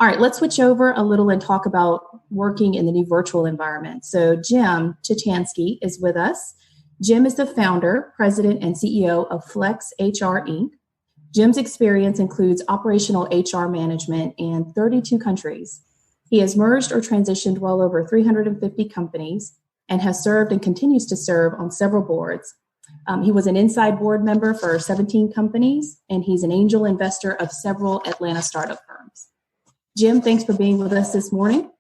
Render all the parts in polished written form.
All right, let's switch over a little and talk about working in the new virtual environment. So Jim Cichanski is with us. Jim is the founder, president, and CEO of Flex HR Inc. Jim's experience includes operational HR management in 32 countries. He has merged or transitioned well over 350 companies and has served and continues to serve on several boards. He was an inside board member for 17 companies, and he's an angel investor of several Atlanta startup firms. Jim, thanks for being with us this morning.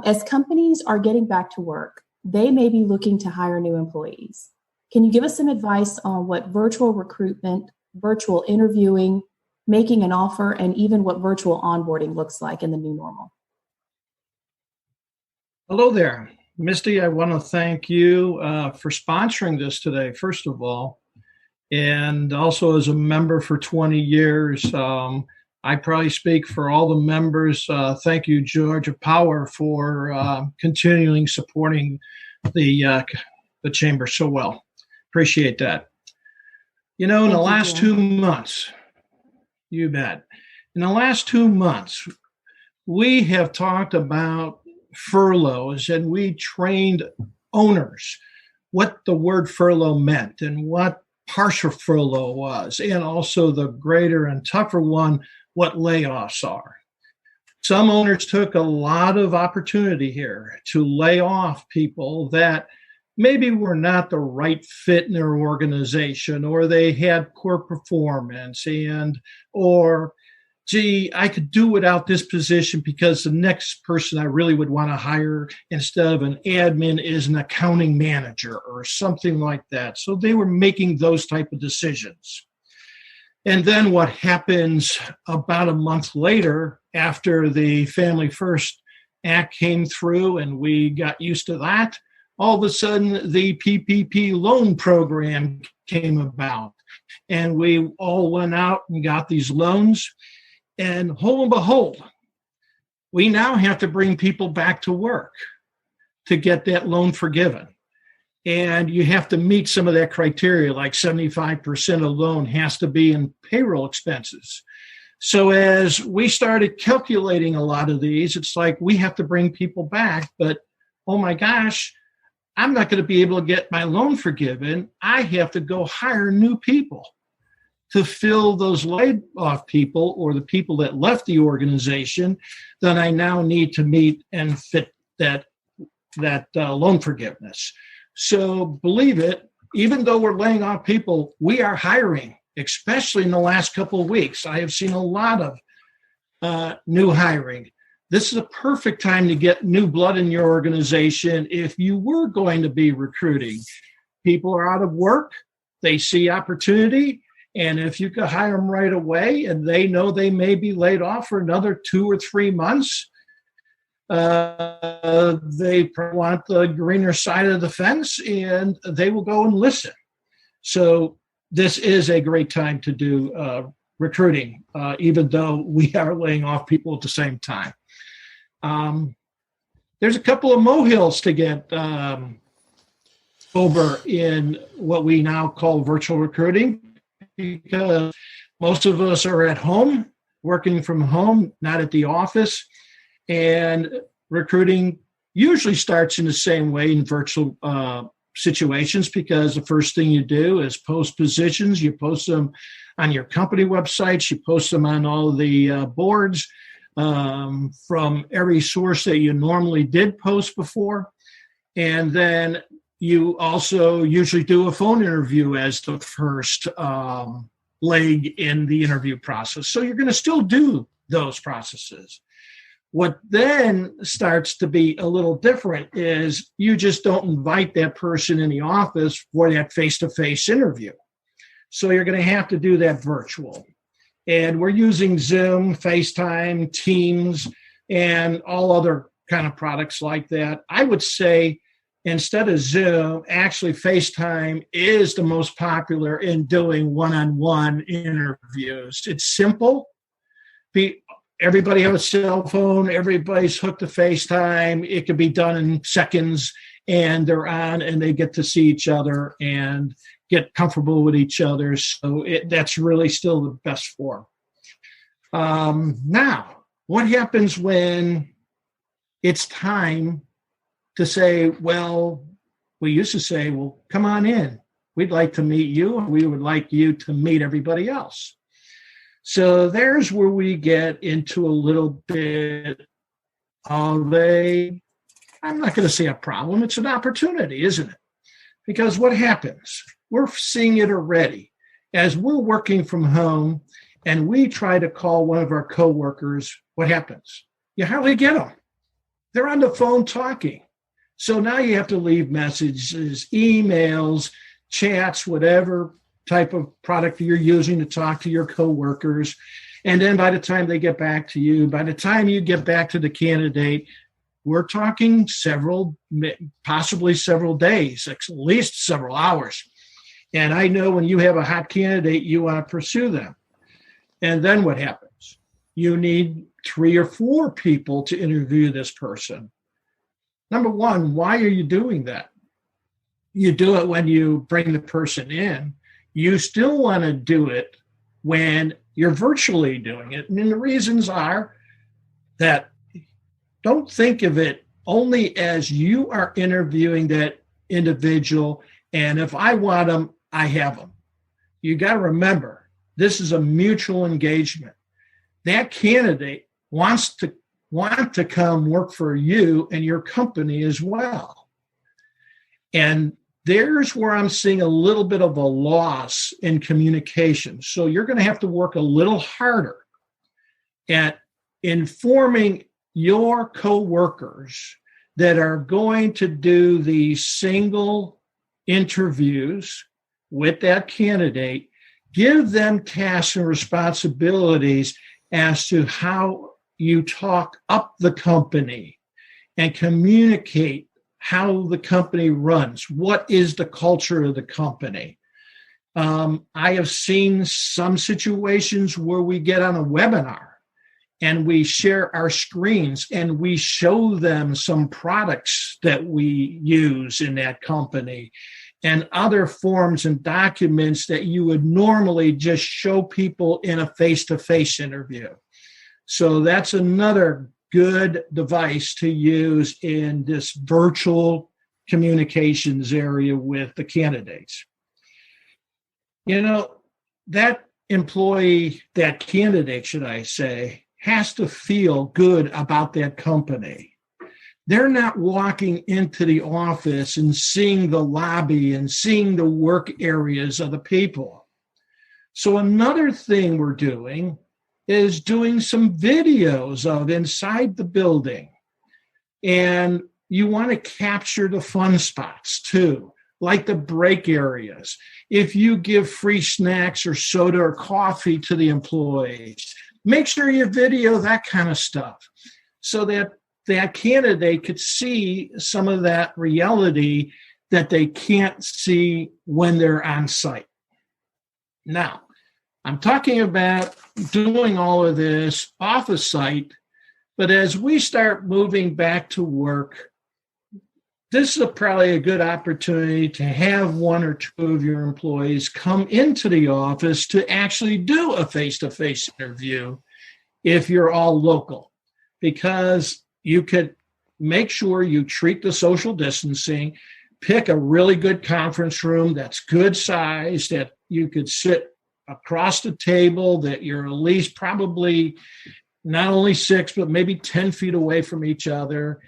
As companies are getting back to work, they may be looking to hire new employees. Can you give us some advice on what virtual recruitment, virtual interviewing, making an offer, and even what virtual onboarding looks like in the new normal? Hello there. Misty, I want to thank you for sponsoring this today, first of all, and also as a member for 20 years. I probably speak for all the members. Thank you, Georgia Power, for continuing supporting the chamber so well. Appreciate that. You know, in the last 2 months, you bet. In the last 2 months, we have talked about furloughs, and we trained owners what the word furlough meant and what partial furlough was, and also the greater and tougher one, what layoffs are. Some owners took a lot of opportunity here to lay off people that maybe were not the right fit in their organization, or they had poor performance, or gee, I could do without this position because the next person I really would want to hire instead of an admin is an accounting manager or something like that. So they were making those type of decisions. And then what happens about a month later, after the Family First Act came through and we got used to that, all of a sudden the PPP loan program came about. And we all went out and got these loans. And lo and behold, we now have to bring people back to work to get that loan forgiven. And you have to meet some of that criteria, like 75% of loan has to be in payroll expenses. So as we started calculating a lot of these, it's like we have to bring people back, but oh my gosh, I'm not going to be able to get my loan forgiven. I have to go hire new people to fill those laid off people or the people that left the organization that I now need to meet and fit that loan forgiveness. So believe it, even though we're laying off people, we are hiring, especially in the last couple of weeks. I have seen a lot of new hiring. This is a perfect time to get new blood in your organization if you were going to be recruiting. People are out of work, they see opportunity, and if you could hire them right away and they know they may be laid off for another 2 or 3 months, they want the greener side of the fence and they will go and listen. So this is a great time to do recruiting, even though we are laying off people at the same time. There's a couple of molehills to get over in what we now call virtual recruiting, because most of us are at home, working from home, not at the office. And recruiting usually starts in the same way in virtual situations, because the first thing you do is post positions. You post them on your company websites. You post them on all the boards from every source that you normally did post before. And then you also usually do a phone interview as the first leg in the interview process. So you're going to still do those processes. What then starts to be a little different is you just don't invite that person in the office for that face-to-face interview. So you're going to have to do that virtual. And we're using Zoom, FaceTime, Teams, and all other kind of products like that. I would say instead of Zoom, actually FaceTime is the most popular in doing one-on-one interviews. It's simple. Everybody has a cell phone. Everybody's hooked to FaceTime. It can be done in seconds, and they're on, and they get to see each other and get comfortable with each other. So that's really still the best form. Now, What happens when it's time to say, well, we used to say, well, come on in. We'd like to meet you, and we would like you to meet everybody else. So there's where we get into a little bit of I'm not going to say a problem, it's an opportunity, isn't it? Because what happens? We're seeing it already. As we're working from home and we try to call one of our coworkers, what happens? You hardly get them. They're on the phone talking. So now you have to leave messages, emails, chats, whatever type of product you're using to talk to your coworkers. And then by the time they get back to you, by the time you get back to the candidate, we're talking possibly several days, at least several hours. And I know when you have a hot candidate, you want to pursue them. And then what happens? You need 3 or 4 people to interview this person. Number one, why are you doing that? You do it when you bring the person in. You still want to do it when you're virtually doing it. And the reasons are that don't think of it only as you are interviewing that individual, and if I want them, I have them. You got to remember, this is a mutual engagement. That candidate wants to come work for you and your company as well. And there's where I'm seeing a little bit of a loss in communication. So you're going to have to work a little harder at informing your coworkers that are going to do these single interviews with that candidate. Give them tasks and responsibilities as to how you talk up the company and communicate how the company runs. What is the culture of the company? I have seen some situations where we get on a webinar and we share our screens and we show them some products that we use in that company and other forms and documents that you would normally just show people in a face-to-face interview. So that's another good device to use in this virtual communications area with the candidates. You know, that employee, that candidate, should I say, has to feel good about that company. They're not walking into the office and seeing the lobby and seeing the work areas of the people. So another thing we're doing is doing some videos of inside the building. And you want to capture the fun spots too, like the break areas. If you give free snacks or soda or coffee to the employees, make sure you video that kind of stuff so that that candidate could see some of that reality that they can't see when they're on site. Now, I'm talking about doing all of this off a site, but as we start moving back to work, this is probably a good opportunity to have 1 or 2 of your employees come into the office to actually do a face-to-face interview if you're all local, because you could make sure you treat the social distancing, pick a really good conference room that's good size, that you could sit across the table, that you're at least probably not only 6, but maybe 10 feet away from each other,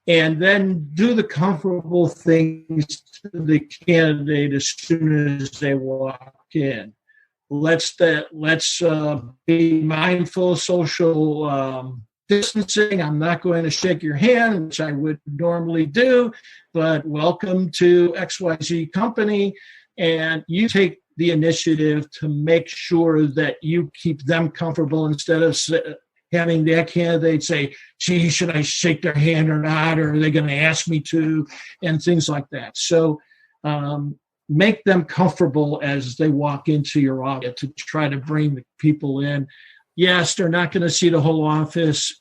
and then do the comfortable things to the candidate as soon as they walk in. Let's be mindful of social distancing. I'm not going to shake your hand, which I would normally do, but welcome to XYZ company. And you take the initiative to make sure that you keep them comfortable instead of having that candidate say, gee, should I shake their hand or not? Or are they going to ask me to? And things like that. So make them comfortable as they walk into your office to try to bring the people in. Yes, they're not going to see the whole office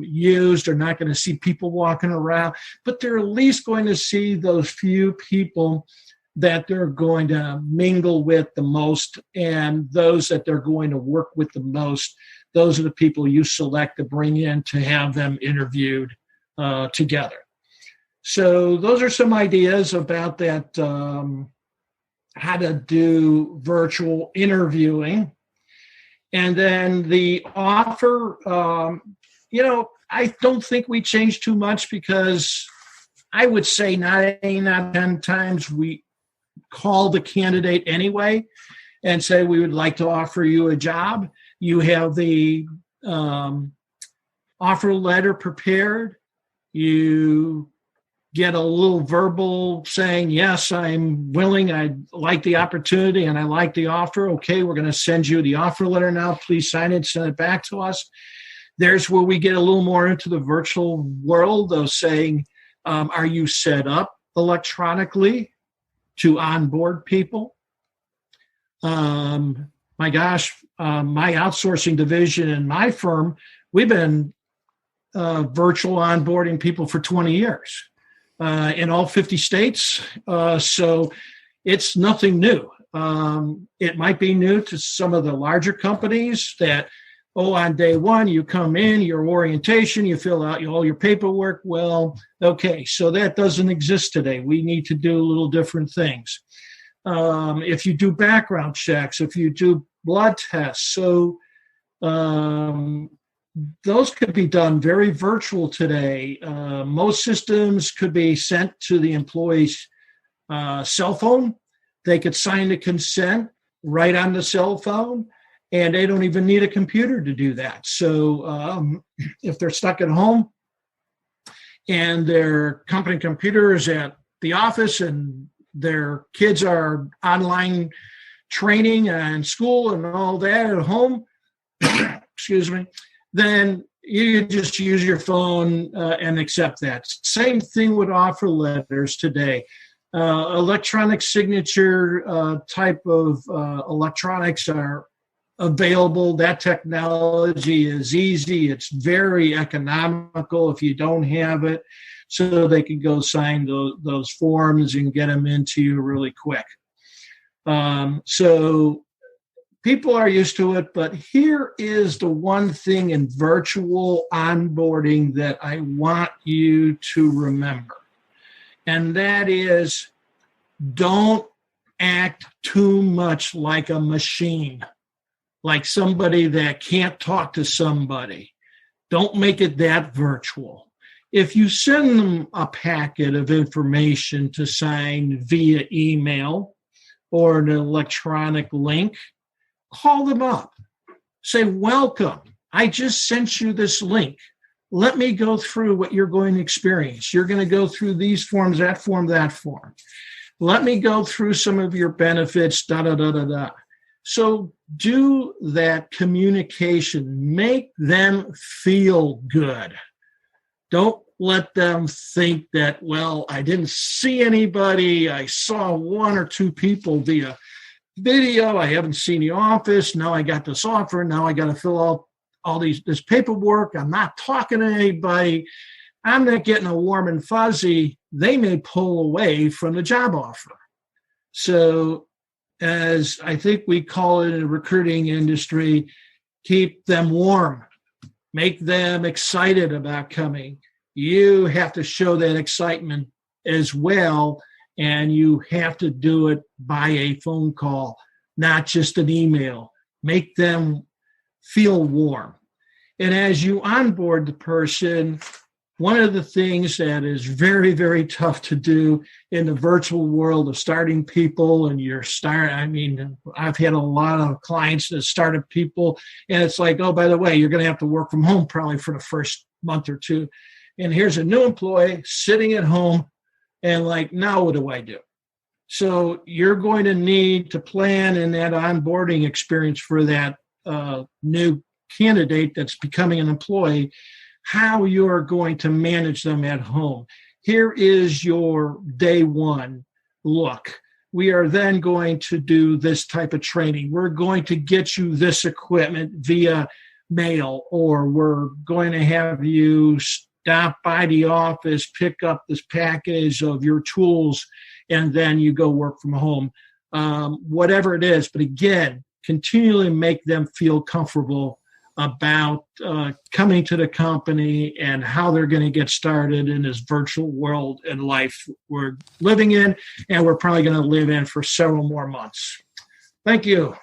used. They're not going to see people walking around, but they're at least going to see those few people that they're going to mingle with the most and those that they're going to work with the most. those are the people you select to bring in to have them interviewed together. So those are some ideas about that, how to do virtual interviewing. And then the offer, I don't think we changed too much, because I would say 9 out of 10 times we call the candidate anyway and say, we would like to offer you a job. You have the offer letter prepared. You get a little verbal saying, yes, I'm willing, I like the opportunity, and I like the offer. Okay, we're going to send you the offer letter now. Please sign it, send it back to us. There's where we get a little more into the virtual world of saying, are you set up electronically to onboard people? My outsourcing division in my firm, we've been virtual onboarding people for 20 years. In all 50 states. So it's nothing new. It might be new to some of the larger companies that, on day one, you come in, your orientation, you fill out all your paperwork. Well, okay, so that doesn't exist today. We need to do little different things. If you do background checks, if you do blood tests, so those could be done very virtual today. Most systems could be sent to the employee's cell phone. They could sign the consent right on the cell phone, and they don't even need a computer to do that. So if they're stuck at home and their company computer is at the office and their kids are online training and school and all that at home, excuse me, then you just use your phone and accept that. Same thing with offer letters today. Electronic signature type of electronics are available. That technology is easy. It's very economical if you don't have it. So they can go sign those forms and get them into you really quick. So people are used to it, but here is the one thing in virtual onboarding that I want you to remember. And that is, don't act too much like a machine, like somebody that can't talk to somebody. Don't make it that virtual. If you send them a packet of information to sign via email or an electronic link, call them up. Say, welcome. I just sent you this link. Let me go through what you're going to experience. You're going to go through these forms, that form, that form. Let me go through some of your benefits, da-da-da-da-da. So do that communication. Make them feel good. Don't let them think that, well, I didn't see anybody. I saw one or two people via video. I haven't seen the office. Now I got this offer. Now I got to fill out all this paperwork. I'm not talking to anybody. I'm not getting a warm and fuzzy. They may pull away from the job offer. So, as I think we call it in the recruiting industry, keep them warm. Make them excited about coming. You have to show that excitement as well, and you have to do it by a phone call, not just an email. Make them feel warm. And as you onboard the person, one of the things that is very, very tough to do in the virtual world of starting people, and I've had a lot of clients that started people, and it's like, oh, by the way, you're going to have to work from home probably for the first month or two. And here's a new employee sitting at home, and like, now what do I do? So you're going to need to plan in that onboarding experience for that new candidate that's becoming an employee, how you're going to manage them at home. Here is your day one look. We are then going to do this type of training. We're going to get you this equipment via mail, or we're going to have you stop by the office, pick up this package of your tools, and then you go work from home. Whatever it is. But again, continually make them feel comfortable about coming to the company and how they're going to get started in this virtual world and life we're living in, and we're probably going to live in for several more months. Thank you.